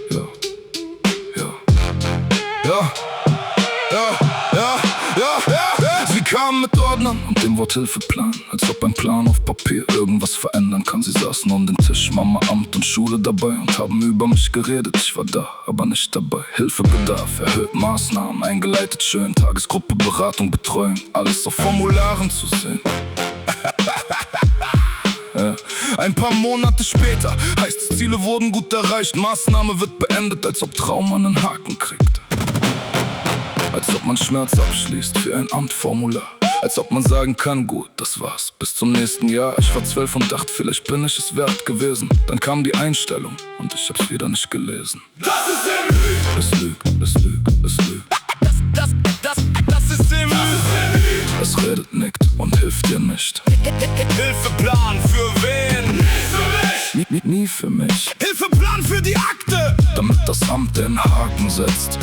Ja, ja, ja, ja, ja, ja, ja. Sie kamen mit Ordnern und dem Wort Hilfeplan, als ob ein Plan auf Papier irgendwas verändern kann. Sie saßen um den Tisch, Mama, Amt und Schule dabei und haben über mich geredet. Ich war da, aber nicht dabei. Hilfebedarf, erhöht Maßnahmen, eingeleitet schön. Tagesgruppe, Beratung, Betreuung, alles auf Formularen zu sehen. Ja. Ein paar Monate später heißt es, Ziele wurden gut erreicht. Maßnahme wird beendet, als ob Traum einen Haken kriegt. Als ob man Schmerz abschließt für ein Amtformular. Als ob man sagen kann, gut, das war's, bis zum nächsten Jahr. Ich war 12 und dachte, vielleicht bin ich es wert gewesen. Dann kam die Einstellung und ich hab's wieder nicht gelesen. Das ist der Lüg! Es lügt, es lügt, es lügt. Das ist der Lüg! Es redet, nickt und hilft dir nicht. Hilfeplan für wen? Nicht für mich! Nie für mich. Hilfeplan für die Akte! Damit das Amt den Haken setzt.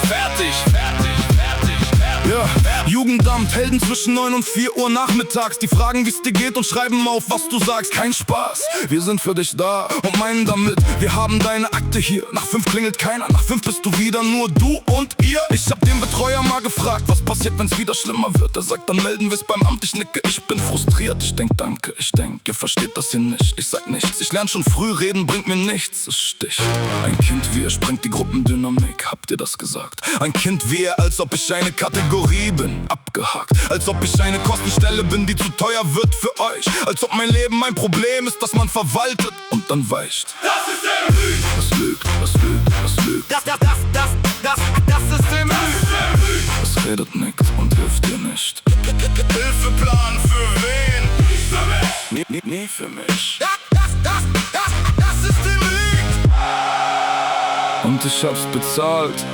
Fertig, fertig, fertig, fertig. Ja, Jugendamt, Helden zwischen 9 und 4 Uhr nachmittags. Die fragen, wie's dir geht und schreiben auf, was du sagst. Kein Spaß, wir sind für dich da und meinen damit, wir haben deine Akte hier. Nach 5 klingelt keiner, nach 5 bist du wieder nur du und ihr. Ich hab den Betreuer mal gefragt, was passiert, wenn's wieder schlimmer wird. Er sagt, dann melden wir's beim Amt. Ich nicke, ich bin frustriert. Ich denk, danke, ich denk, ihr versteht das hier nicht. Ich sag nichts, ich lern schon früh, reden bringt mir nichts. Es sticht. Ein Kind wie er sprengt die Gruppendynamik, habt ihr das gesagt? Ein Kind wie er, als ob ich eine Kategorie bin, abgehakt. Als ob ich eine Kostenstelle bin, die zu teuer wird für euch. Als ob mein Leben mein Problem ist, das man verwaltet und dann weicht. Das ist der Lüg! Es lügt, es lügt, es lügt. Das ist der Lüg! Es redet, nickt und hilft dir nicht. Hilfeplan für wen? Nicht für mich! Nie für mich. Das ist der Lüg! Und ich hab's bezahlt.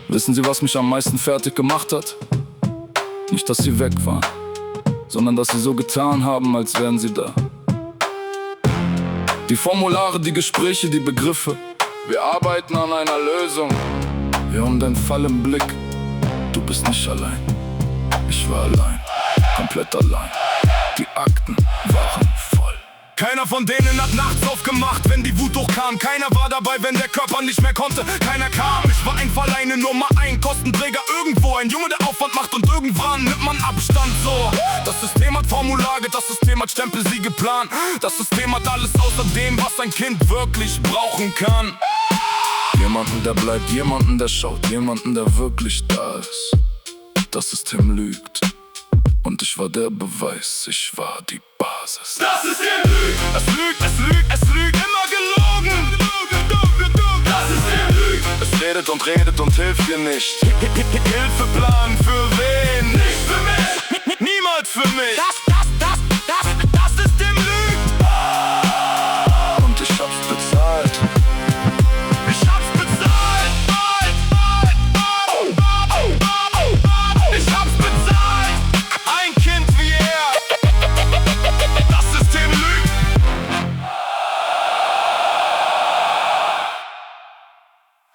Wissen Sie, was mich am meisten fertig gemacht hat? Nicht, dass sie weg waren, sondern dass sie so getan haben, als wären sie da. Die Formulare, die Gespräche, die Begriffe. Wir arbeiten an einer Lösung. Wir haben den Fall im Blick. Du bist nicht allein. Ich war allein, komplett allein. Die Akten waren voll. Keiner von denen hat nachts aufgemacht, wenn die Wut hochkam. Keiner war dabei, wenn der Körper nicht mehr konnte. Keiner kam, ich war einfach alleine Nummer 1 Kostenträger irgendwo. Ein Junge, der Aufwand macht und irgendwann nimmt man Abstand so. Das System hat Formulare, das System hat Stempelsiege geplant. Das System hat alles außer dem, was ein Kind wirklich brauchen kann. Jemanden, der bleibt, jemanden, der schaut, jemanden, der wirklich da ist. Das System lügt und ich war der Beweis, ich war die Basis. Das ist der Lüg! Es lügt, es lügt, es lügt, immer gelogen! Das ist der Lüg! Es redet und hilft dir nicht. Hilfeplan für wen? Nicht für mich! Niemals für mich!